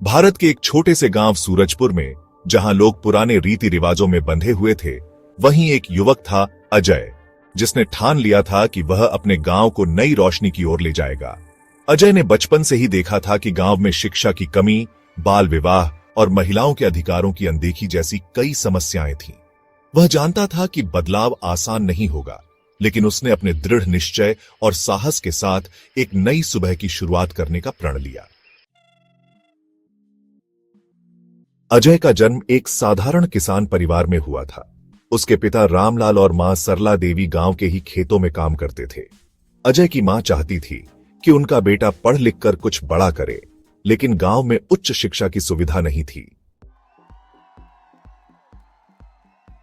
भारत के एक छोटे से गांव सूरजपुर में, जहां लोग पुराने रीति रिवाजों में बंधे हुए थे, वहीं एक युवक था अजय, जिसने ठान लिया था कि वह अपने गांव को नई रोशनी की ओर ले जाएगा। अजय ने बचपन से ही देखा था कि गांव में शिक्षा की कमी, बाल विवाह और महिलाओं के अधिकारों की अनदेखी जैसी कई समस्याएं थीं। वह जानता था कि बदलाव आसान नहीं होगा, लेकिन उसने अपने दृढ़ निश्चय और साहस के साथ एक नई सुबह की शुरुआत करने का प्रण लिया। अजय का जन्म एक साधारण किसान परिवार में हुआ था। उसके पिता रामलाल और मां सरला देवी गांव के ही खेतों में काम करते थे। अजय की मां चाहती थी कि उनका बेटा पढ़ लिख कर कुछ बड़ा करे, लेकिन गांव में उच्च शिक्षा की सुविधा नहीं थी।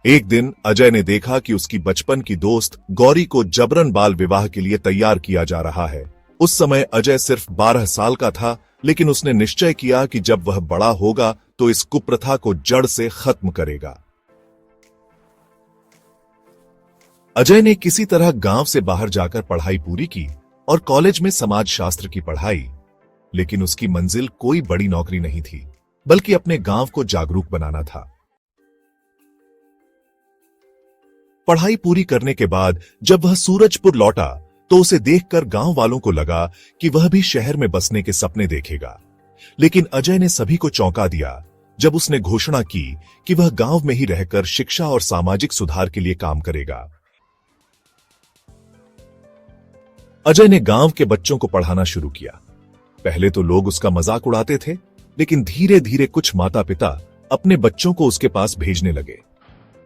एक दिन अजय ने देखा कि उसकी बचपन की दोस्त गौरी को जबरन बाल विवाह के लिए तैयार किया जा रहा है। उस समय अजय सिर्फ 12 साल का था, लेकिन उसने निश्चय किया कि जब वह बड़ा होगा तो इस कुप्रथा को जड़ से खत्म करेगा। अजय ने किसी तरह गांव से बाहर जाकर पढ़ाई पूरी की और कॉलेज में समाज शास्त्र की पढ़ाई, लेकिन उसकी मंजिल कोई बड़ी नौकरी नहीं थी, बल्कि अपने गांव को जागरूक बनाना था। पढ़ाई पूरी करने के बाद जब वह सूरजपुर लौटा तो उसे देखकर गांव वालों को लगा कि वह भी शहर में बसने के सपने देखेगा। लेकिन अजय ने सभी को चौंका दिया जब उसने घोषणा की कि वह गांव में ही रहकर शिक्षा और सामाजिक सुधार के लिए काम करेगा। अजय ने गांव के बच्चों को पढ़ाना शुरू किया। पहले तो लोग उसका मजाक उड़ाते थे, लेकिन धीरे धीरे कुछ माता पिता अपने बच्चों को उसके पास भेजने लगे।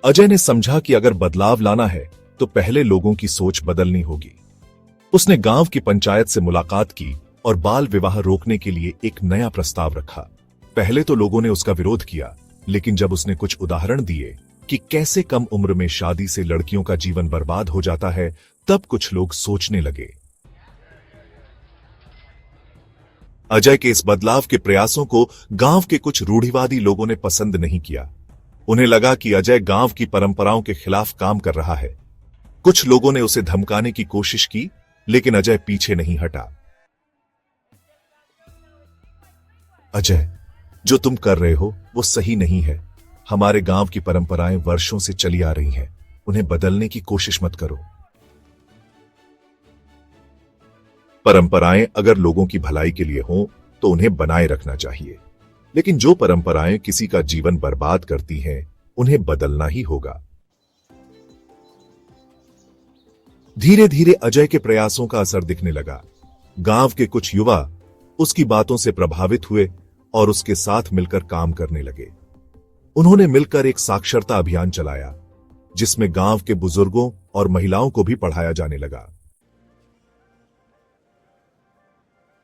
अजय ने समझा कि अगर बदलाव लाना है तो पहले लोगों की सोच बदलनी होगी। उसने गांव की पंचायत से मुलाकात की और बाल विवाह रोकने के लिए एक नया प्रस्ताव रखा। पहले तो लोगों ने उसका विरोध किया, लेकिन जब उसने कुछ उदाहरण दिए कि कैसे कम उम्र में शादी से लड़कियों का जीवन बर्बाद हो जाता है, तब कुछ लोग सोचने लगे। अजय के इस बदलाव के प्रयासों को गांव के कुछ रूढ़िवादी लोगों ने पसंद नहीं किया। उन्हें लगा कि अजय गांव की परंपराओं के खिलाफ काम कर रहा है। कुछ लोगों ने उसे धमकाने की कोशिश की, लेकिन अजय पीछे नहीं हटा। अजय, जो तुम कर रहे हो वो सही नहीं है। हमारे गांव की परंपराएं वर्षों से चली आ रही हैं, उन्हें बदलने की कोशिश मत करो। परंपराएं अगर लोगों की भलाई के लिए हों तो उन्हें बनाए रखना चाहिए, लेकिन जो परंपराएं किसी का जीवन बर्बाद करती हैं, उन्हें बदलना ही होगा। धीरे धीरे अजय के प्रयासों का असर दिखने लगा। गांव के कुछ युवा उसकी बातों से प्रभावित हुए और उसके साथ मिलकर काम करने लगे। उन्होंने मिलकर एक साक्षरता अभियान चलाया, जिसमें गांव के बुजुर्गों और महिलाओं को भी पढ़ाया जाने लगा।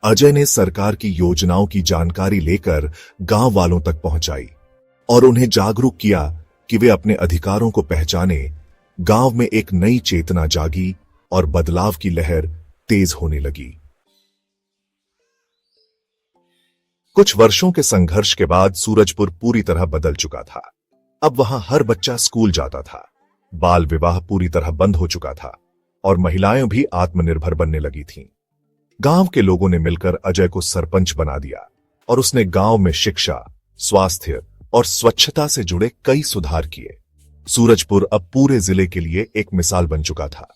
अजय ने सरकार की योजनाओं की जानकारी लेकर गांव वालों तक पहुंचाई और उन्हें जागरूक किया कि वे अपने अधिकारों को पहचाने। गांव में एक नई चेतना जागी और बदलाव की लहर तेज होने लगी। कुछ वर्षों के संघर्ष के बाद सूरजपुर पूरी तरह बदल चुका था। अब वहां हर बच्चा स्कूल जाता था, बाल विवाह पूरी तरह बंद हो चुका था और महिलाएं भी आत्मनिर्भर बनने लगी थीं। गांव के लोगों ने मिलकर अजय को सरपंच बना दिया और उसने गांव में शिक्षा, स्वास्थ्य और स्वच्छता से जुड़े कई सुधार किए। सूरजपुर अब पूरे जिले के लिए एक मिसाल बन चुका था।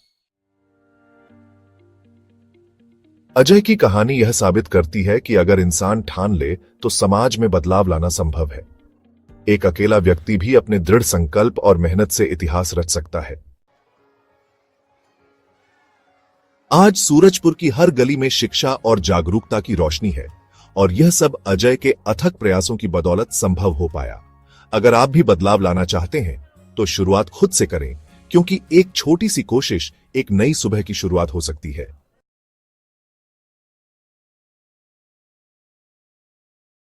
अजय की कहानी यह साबित करती है कि अगर इंसान ठान ले तो समाज में बदलाव लाना संभव है। एक अकेला व्यक्ति भी अपने दृढ़ संकल्प और मेहनत से इतिहास रच सकता है। आज सूरजपुर की हर गली में शिक्षा और जागरूकता की रोशनी है और यह सब अजय के अथक प्रयासों की बदौलत संभव हो पाया। अगर आप भी बदलाव लाना चाहते हैं तो शुरुआत खुद से करें, क्योंकि एक छोटी सी कोशिश एक नई सुबह की शुरुआत हो सकती है।